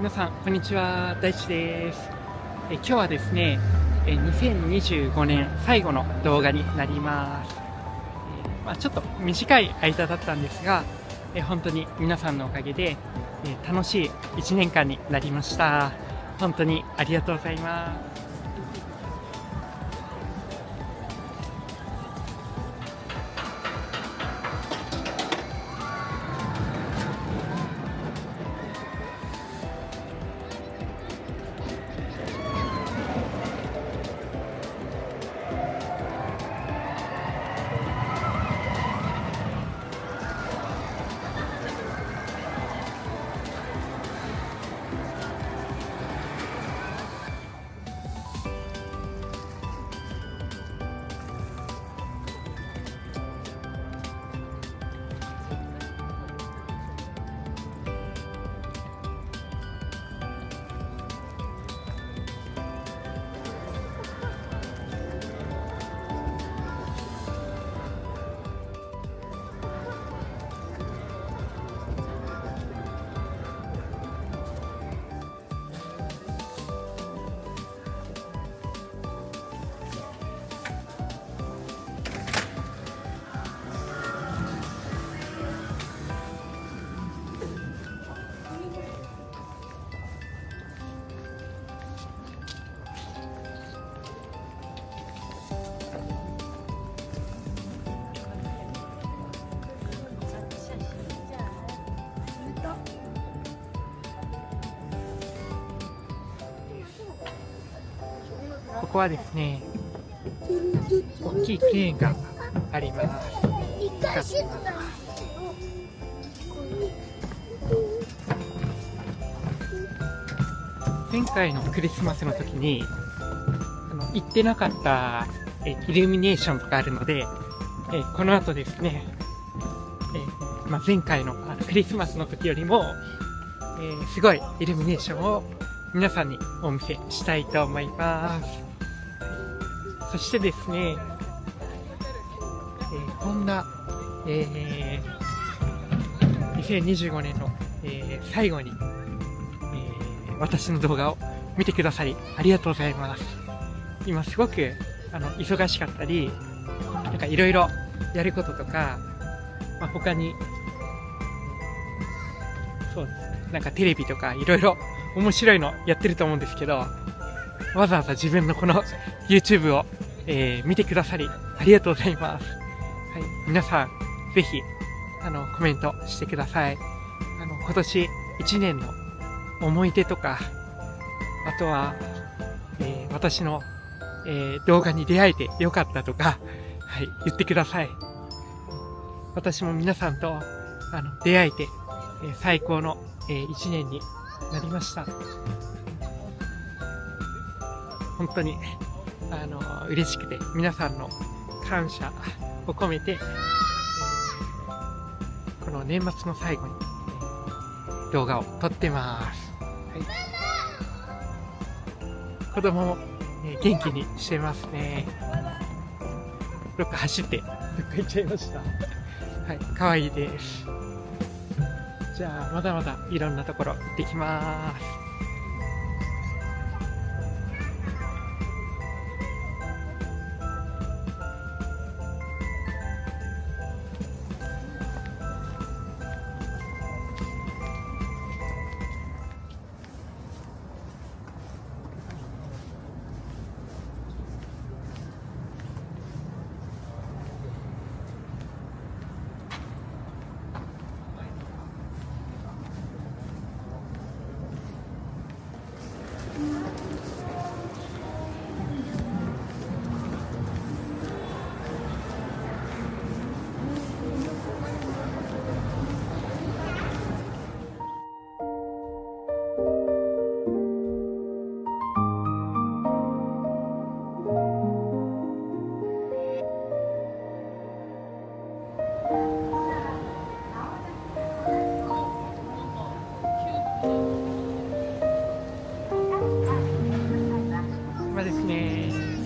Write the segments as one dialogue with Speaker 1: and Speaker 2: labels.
Speaker 1: 皆さん、こんにちは。大地です。今日はですね、2025年最後の動画になります。ちょっと短い間だったんですが、本当に皆さんのおかげで、楽しい1年間になりました。本当にありがとうございます。ここはですね、大きいクレーンがあります。前回のクリスマスの時に行ってなかったイルミネーションとかあるので、この後ですね、前回のクリスマスの時よりも、すごいイルミネーションを皆さんにお見せしたいと思います。そしてですね、こんな、2025年の、最後に、私の動画を見てくださりありがとうございます。今すごく忙しかったり、なんかいろいろやることとか、他にそうですね、なんかテレビとかいろいろ面白いのやってると思うんですけど、わざわざ自分のこの YouTube を、見てくださりありがとうございます。はい、皆さんぜひコメントしてください。今年1年の思い出とか、あとは、私の、動画に出会えてよかったとか、はい、言ってください。私も皆さんと出会えて、最高の、1年になりました。本当に嬉しくて、皆さんの感謝を込めて、この年末の最後に動画を撮ってます。はい、子供も、元気にしてますね。どっか走ってどっか行っちゃいました。はい、可愛いです。じゃあまだまだいろんなところ行ってきます。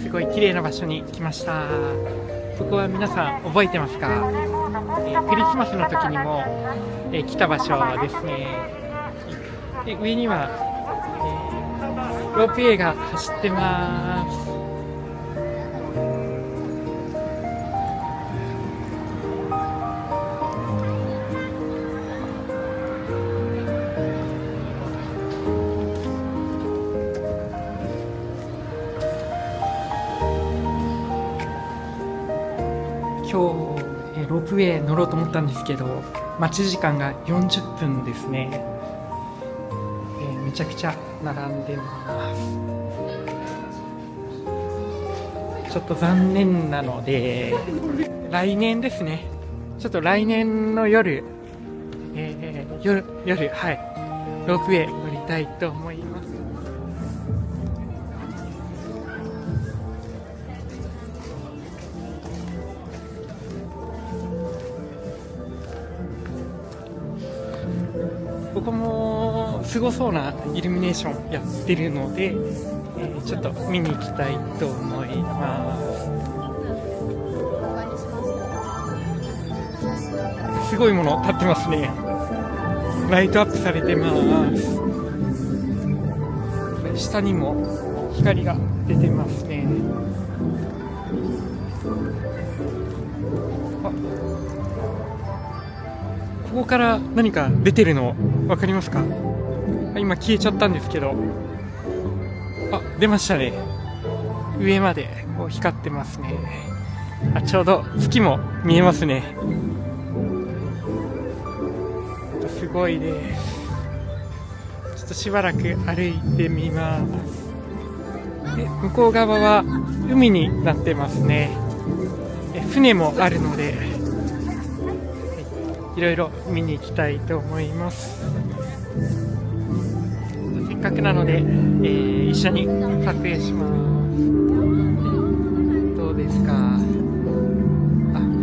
Speaker 1: すごい綺麗な場所に来ました。ここは皆さん覚えてますか？クリスマスの時にも、来た場所ですね。で上にはロープウェイが走ってます。今日、ロープウェイ乗ろうと思ったんですけど、待ち時間が40分ですね。めちゃくちゃ並んでます。ちょっと残念なので、来年ですね。ちょっと来年の夜、はい、ロープウェイ乗りたいと思います。ここもすごそうなイルミネーションやってるので、ちょっと見に行きたいと思います。すごいもの立ってますね。ライトアップされてます。下にも光が出てますね。ここから何か出てるの分かりますか？今消えちゃったんですけど、出ましたね。上までこう光ってますね。ちょうど月も見えますね。すごいです。ちょっとしばらく歩いてみます。で、向こう側は海になってますね。船もあるので、いろいろ見に行きたいと思います。せっかくなので、一緒に撮影します。どうですか？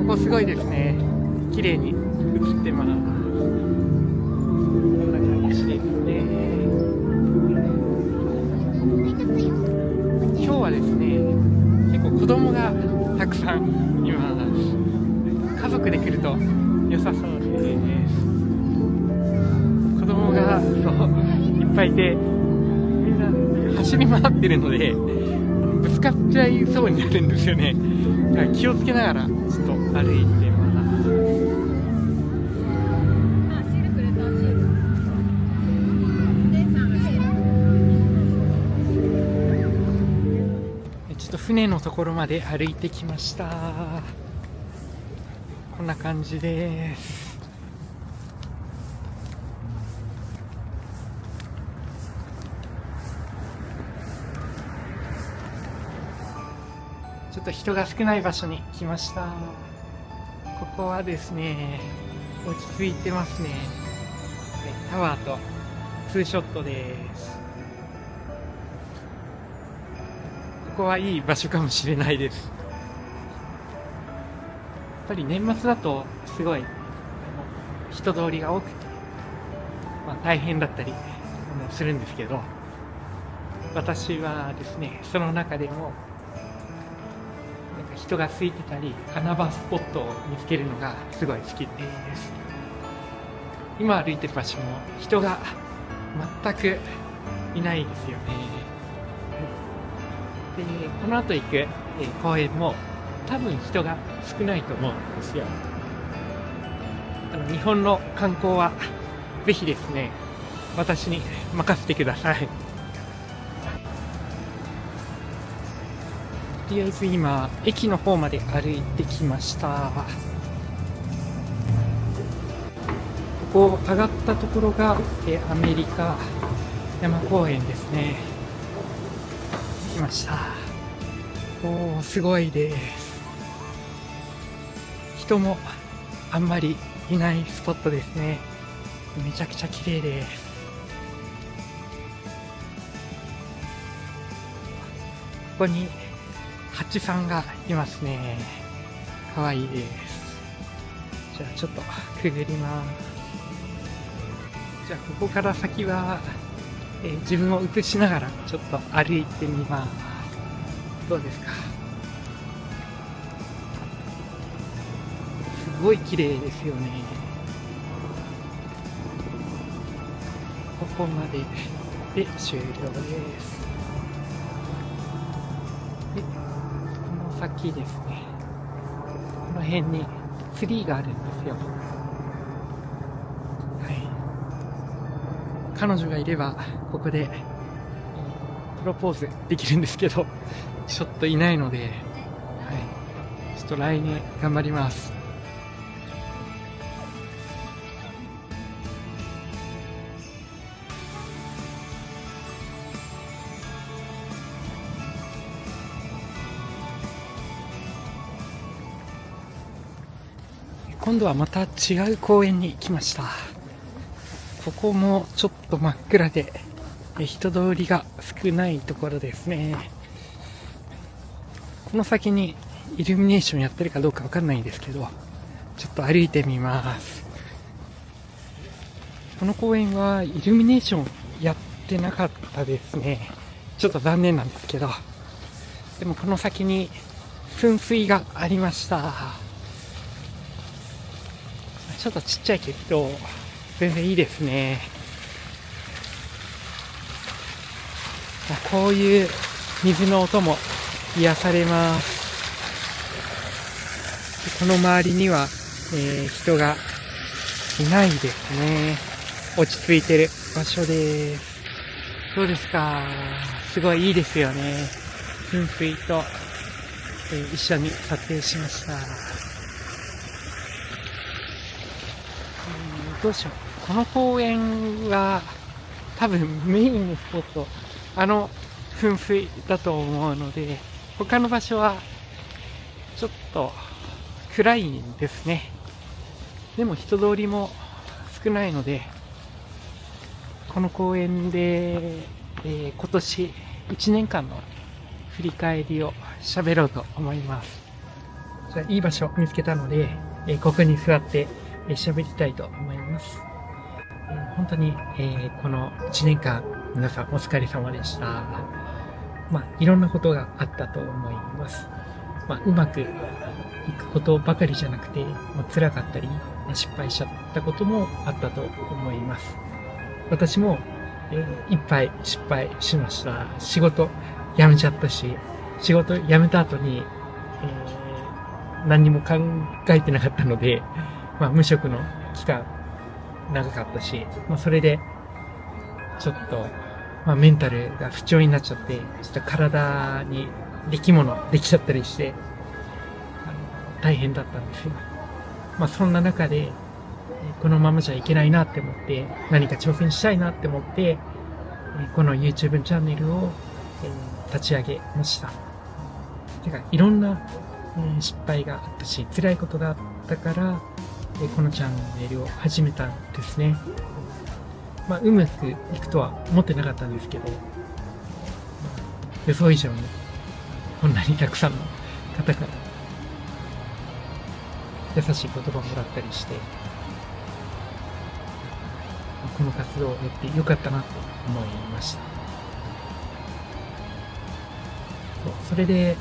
Speaker 1: ここすごいですね。綺麗に映ってます。こんな感じですね。今日はですね、結構子供がたくさんいます。家族で来ると良さそうです。子供がいっぱいいて、みんな走り回ってるのでぶつかっちゃいそうになるんですよね。だから気をつけながらちょっと歩いてます。ちょっと船のところまで歩いてきました。こんな感じです。ちょっと人が少ない場所に来ました。ここはですね、落ち着いてますね。タワーとツーショットです。ここはいい場所かもしれないです。やっぱり年末だとすごい人通りが多くて、大変だったりするんですけど、私はですね、その中でも人が空いてたり穴場スポットを見つけるのがすごい好きです。今歩いてる場所も人が全くいないですよね。で、この後行く公園も多分人が少ないと思うんですよ。日本の観光はぜひですね、私に任せてください。とりあえず今駅の方まで歩いてきました。ここ上がったところがアメリカ山公園ですね。来ました。すごいです。人もあんまりいないスポットですね。めちゃくちゃ綺麗です。ここにハチさんがいますね。かわいいです。じゃあちょっとくぐります。じゃあここから先は、自分を映しながらちょっと歩いてみます。どうですか？すごい綺麗ですよね。ここまでで終了です。で、この先ですね、この辺にツリーがあるんですよ。はい。彼女がいればここでプロポーズできるんですけど、ちょっといないので、はい、ちょっと来年頑張ります。今度はまた違う公園に来ました。ここもちょっと真っ暗で人通りが少ないところですね。この先にイルミネーションやってるかどうかわかんないんですけど、ちょっと歩いてみます。この公園はイルミネーションやってなかったですね。ちょっと残念なんですけど、でもこの先に噴水がありました。ちょっとちっちゃいけど全然いいですね。こういう水の音も癒されます。この周りには、人がいないですね。落ち着いてる場所です。どうですか？すごいいいですよね。噴水と、一緒に撮影しました。どうしよう。この公園は多分メインのスポット、噴水だと思うので、他の場所はちょっと暗いんですね。でも人通りも少ないので、この公園で、今年1年間の振り返りを喋ろうと思います。じゃあいい場所見つけたので、ここに座って喋りたいと思います。本当に、この1年間皆さんお疲れ様でした。いろんなことがあったと思います。うまくいくことばかりじゃなくて、辛かったり、失敗しちゃったこともあったと思います。私も、いっぱい失敗しました。仕事辞めちゃったし、仕事辞めた後に、何にも考えてなかったので、無職の期間長かったし、それでちょっと、メンタルが不調になっちゃって、ちょっと体に力物できちゃったりして、大変だったんですよ。そんな中で、このままじゃいけないなって思って、何か挑戦したいなって思って、この YouTube チャンネルを立ち上げました。てか、いろんな失敗があったし、辛いことがあったから、このチャンネルを始めたんですね。うまくいくとは思ってなかったんですけど、予想以上にこんなにたくさんの方から優しい言葉をもらったりして、この活動をやってよかったなと思いました。それで、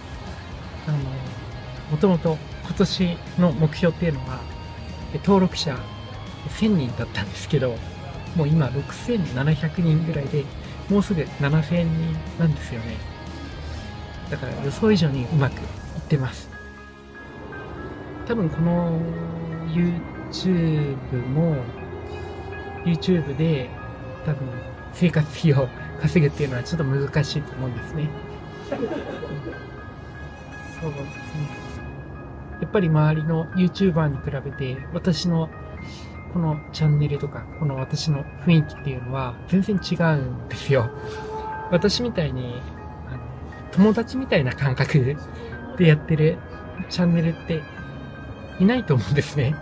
Speaker 1: もともと今年の目標っていうのは、登録者1000人だったんですけど、もう今6700人ぐらいで、もうすぐ7000人なんですよね。だから予想以上にうまくいってます。多分この YouTube も YouTube で多分生活費を稼ぐっていうのはちょっと難しいと思うんですね。そうですね。やっぱり周りの YouTuber に比べて私のこのチャンネルとかこの私の雰囲気っていうのは全然違うんですよ。私みたいに友達みたいな感覚でやってるチャンネルっていないと思うんですね。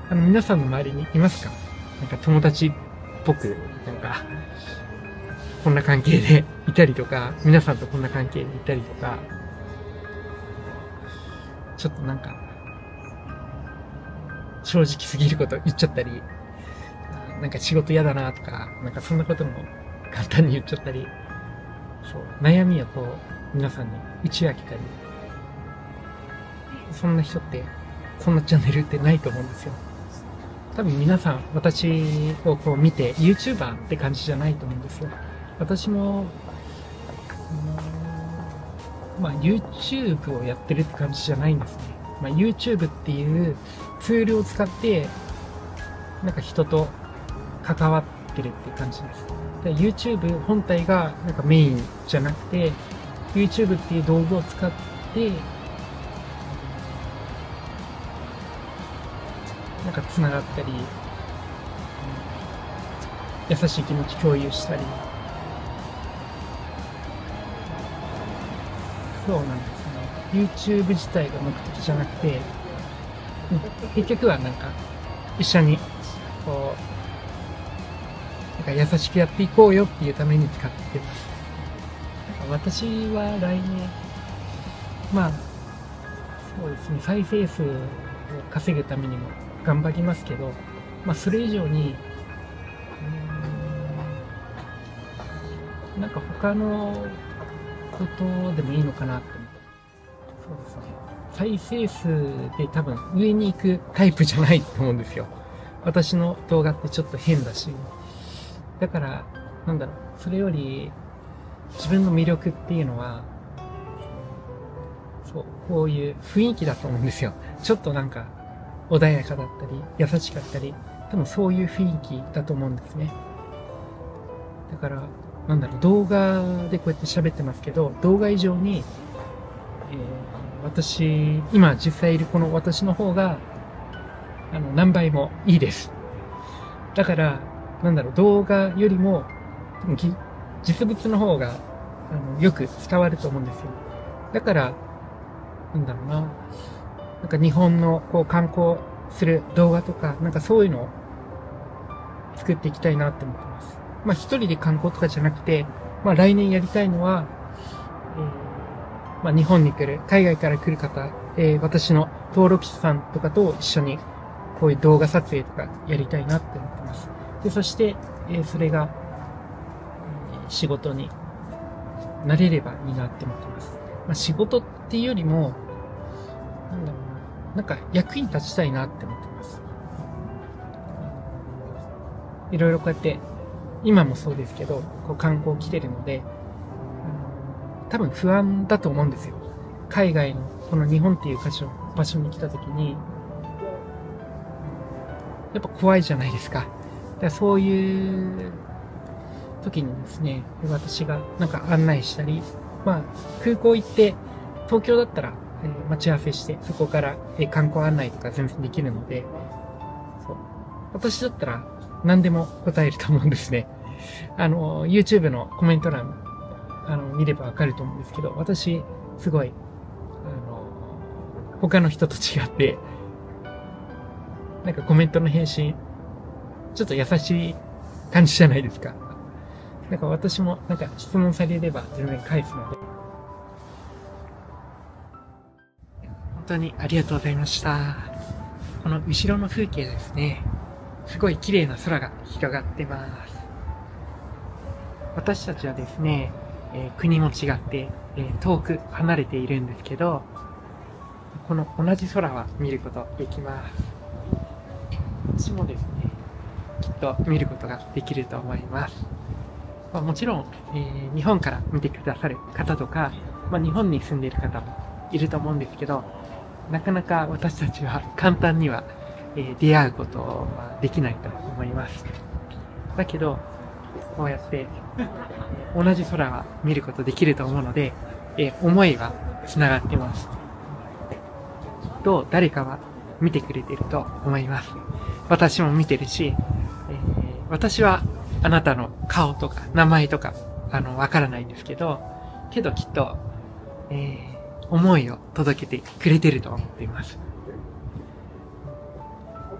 Speaker 1: 皆さんの周りにいますか？なんか友達っぽく、なんか、こんな関係でいたりとか、皆さんとこんな関係でいたりとか、ちょっとなんか、正直すぎること言っちゃったり、なんか仕事嫌だなとか、なんかそんなことも簡単に言っちゃったり、そう、悩みをこう、皆さんに打ち明けたり、そんな人って、そんなチャンネルってないと思うんですよ。多分皆さん、私をこう見て、YouTuber って感じじゃないと思うんですよ。私も、YouTube をやってるって感じじゃないんですね。YouTube っていうツールを使って、なんか人と関わってるって感じです。YouTube 本体がなんかメインじゃなくて、YouTube っていう道具を使って、なんか繋がったり、優しい気持ち共有したり、そうなんですね。YouTube 自体が目的じゃなくて、結局はなんか一緒にこうなんか優しくやっていこうよっていうために使ってます。私は来年、まあそうですね、再生数を稼ぐためにも頑張りますけど、それ以上になんか他のことでもいいのかなって思って。そうですね。再生数で多分上に行くタイプじゃないと思うんですよ。私の動画ってちょっと変だし。だから、それより自分の魅力っていうのは、そう、こういう雰囲気だと思うんですよ。ちょっとなんか穏やかだったり、優しかったり、多分そういう雰囲気だと思うんですね。だから、動画でこうやって喋ってますけど、動画以上に、私、今実際いるこの私の方が、何倍もいいです。だから、動画よりも、実物の方が、よく伝わると思うんですよ。だから、なんか日本のこう観光する動画とか、なんかそういうのを作っていきたいなって思ってます。一人で観光とかじゃなくて、来年やりたいのは、日本に来る、海外から来る方、私の登録者さんとかと一緒にこういう動画撮影とかやりたいなって思ってます。で、そして、それが、仕事になれればいいなって思ってます。仕事っていうよりも、なんか役に立ちたいなって思ってます。いろいろこうやって、今もそうですけど、こう観光来てるので、多分不安だと思うんですよ。海外の、この日本っていう場所に来た時に、やっぱ怖いじゃないですか。だからそういう時にですね、私がなんか案内したり、空港行って、東京だったら、待ち合わせして、そこから、観光案内とか全然できるので、そう。私だったら何でも答えると思うんですね。YouTube のコメント欄、見ればわかると思うんですけど、私、すごい、他の人と違って、なんかコメントの返信、ちょっと優しい感じじゃないですか。なんか私も、なんか質問されれば全然返すので。本当にありがとうございました。この後ろの風景ですね。すごい綺麗な空が広がってます。私たちはですね、国も違って、遠く離れているんですけど、この同じ空は見ることできます。私もですね、きっと見ることができると思います。もちろん、日本から見てくださる方とか、日本に住んでいる方もいると思うんですけど、なかなか私たちは簡単には、出会うことはできないと思います。だけど、こうやって同じ空は見ることできると思うので、思いは繋がってます。と、誰かは見てくれていると思います。私も見てるし、私はあなたの顔とか名前とか、わからないんですけどきっと、思いを届けてくれてると思っています。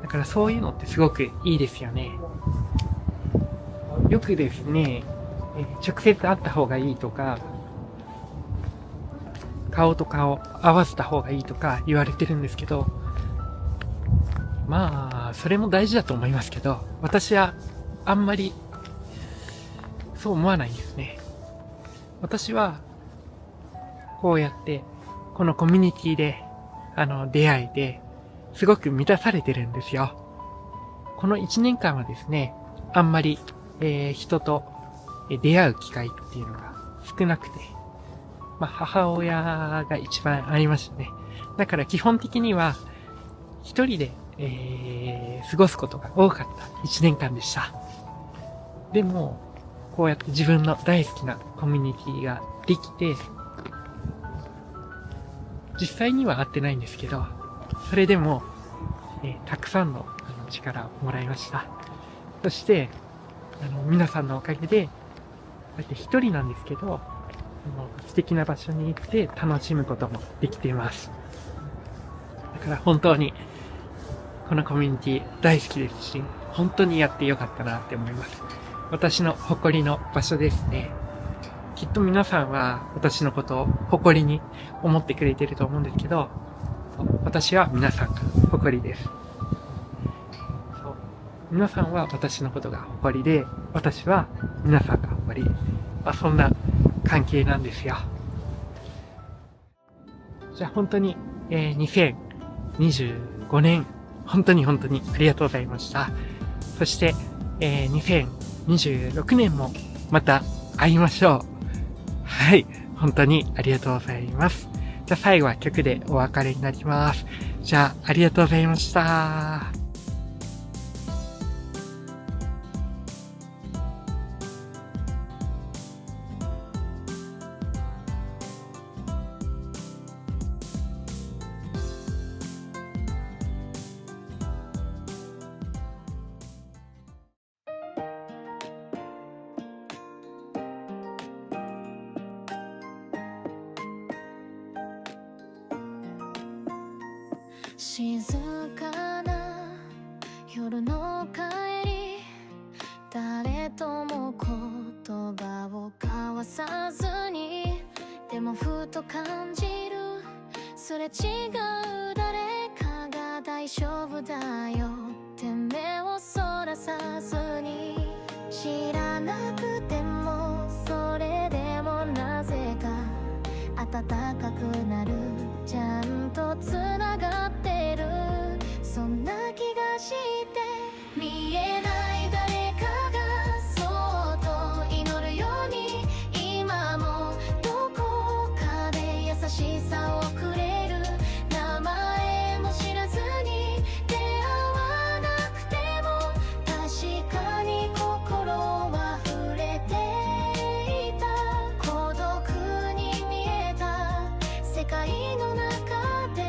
Speaker 1: だからそういうのってすごくいいですよね。よくですね、直接会った方がいいとか、顔と顔合わせた方がいいとか言われてるんですけど、それも大事だと思いますけど、私はあんまりそう思わないんですね。私はこうやってこのコミュニティで出会えてすごく満たされてるんですよ。この1年間はですね、あんまり、人と出会う機会っていうのが少なくて、母親が一番ありましたね。だから基本的には、一人で、過ごすことが多かった一年間でした。でも、こうやって自分の大好きなコミュニティができて、実際には会ってないんですけど、それでも、たくさんの力をもらいました。そして、皆さんのおかげで、こうやって一人なんですけど、素敵な場所に行って楽しむこともできています。だから本当に、このコミュニティ大好きですし、本当にやってよかったなって思います。私の誇りの場所ですね。きっと皆さんは私のことを誇りに思ってくれてると思うんですけど、私は皆さんが誇りです。そう、皆さんは私のことが誇りで、私は皆さんが誇り。そんな関係なんですよ。じゃあ本当に、2025年、本当にありがとうございました。そして、2026年もまた会いましょう。はい。本当にありがとうございます。じゃあ最後は曲でお別れになります。じゃあありがとうございました。
Speaker 2: 静かな夜の帰り、誰とも言葉を交わさずに、でもふと感じる、すれ違う誰かが大丈夫だよって目をそらさずに、知らなくてもそれでもなぜか暖かくなる、ちゃんとつながってる、そんな気がして、見えない誰かがそっと祈るように、今もどこかで優しさをくれる、名前も知らずに出会わなくても、確かに心は触れていた、孤独に見えた世界の中で、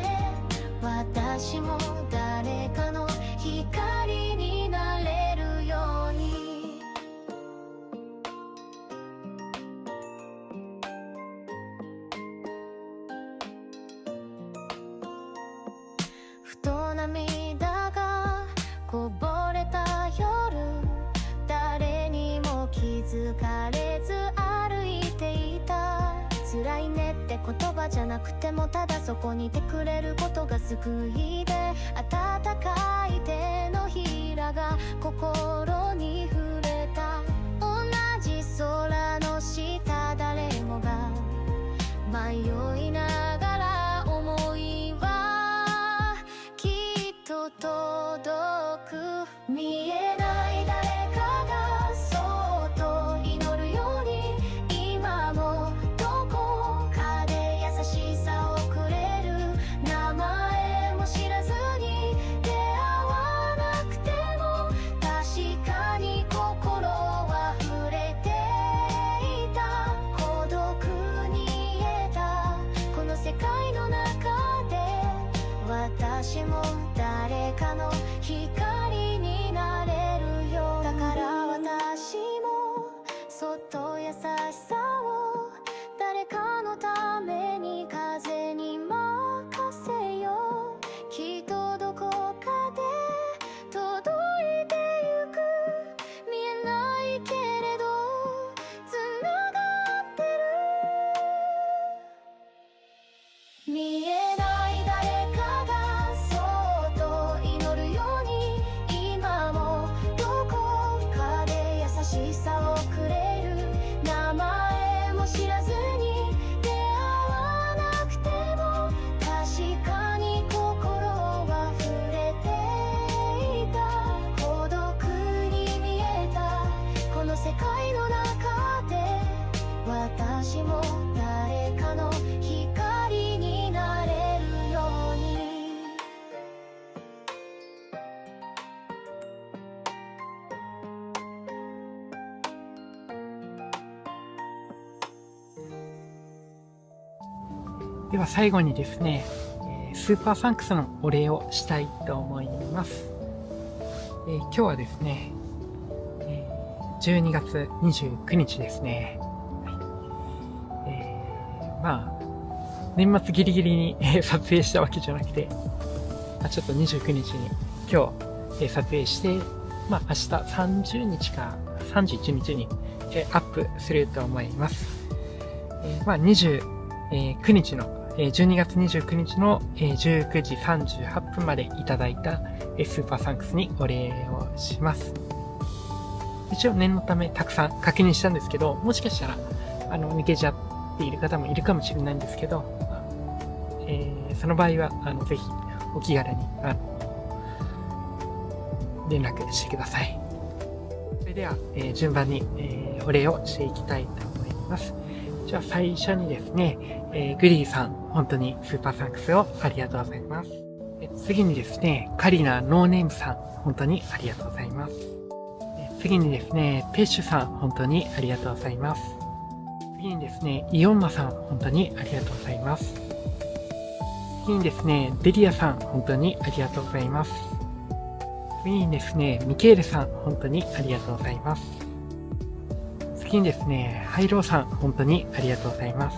Speaker 2: 私も誰かの光になれるように。ふと涙がこぼれた夜、誰にも気づかれず歩いていた、辛いねって言葉じゃなくても、ただそこにいてくれることが救いで、温かい手のひらが心に触れた、同じ空の下誰もが迷いながら、思いはきっと届く、見えない誰かがそっと祈るように、今もどこかで優しさをくれる、名前も知らずに出会わなくても、確かに心
Speaker 1: では最後にですね、スーパーサンクスのお礼をしたいと思います。今日はですね、12月29日ですね。年末ギリギリに撮影したわけじゃなくて、ちょっと29日に今日撮影して、明日30日か31日にアップすると思います。29日の、12月29日の19時38分までいただいたスーパーサンクスにお礼をします。一応念のためたくさん確認したんですけど、もしかしたら抜けちゃっている方もいるかもしれないんですけど、その場合はぜひお気軽に連絡してください。それでは、順番に、お礼をしていきたいと思います。じゃあ最初にですね、グリーさん、本当にスーパーサンクスをありがとうございます。次にですね、カリナノーネームさん、本当にありがとうございます。次にですね、ペッシュさん、本当にありがとうございます。次にですね、イオンマさん、本当にありがとうございます。次にですね、デリアさん、本当にありがとうございます。次にですね、ミケールさん、本当にありがとうございます。次にですね、ハイローさん、本当にありがとうございます。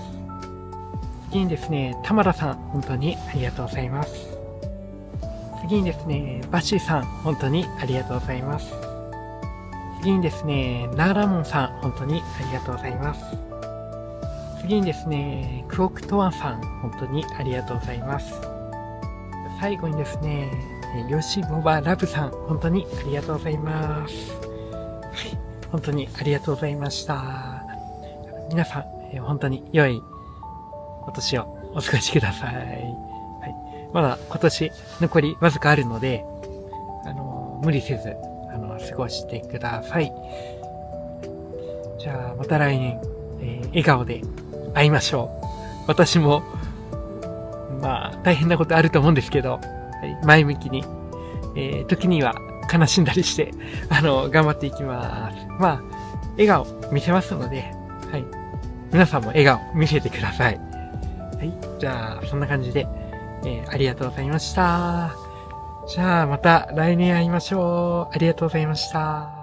Speaker 1: 次にですね、タマラさん、本当にありがとうございます。次にですね、バッシーさん、本当にありがとうございます。次にですね、ナーラモンさん、本当にありがとうございます。次にですね、クオクトワンさん、本当にありがとうございます。最後にですね、ヨシボバラブさん、本当にありがとうございます。はい、本当にありがとうございました。皆さん、本当に良いお年をお過ごしください。はい、まだ今年残りわずかあるので、無理せず、過ごしてください。じゃあ、また来年、笑顔で会いましょう。私も、大変なことあると思うんですけど、はい、前向きに、時には悲しんだりして、頑張っていきます。笑顔見せますので、はい。皆さんも笑顔見せてください。はい。じゃあ、そんな感じで、ありがとうございました。じゃあ、また来年会いましょう。ありがとうございました。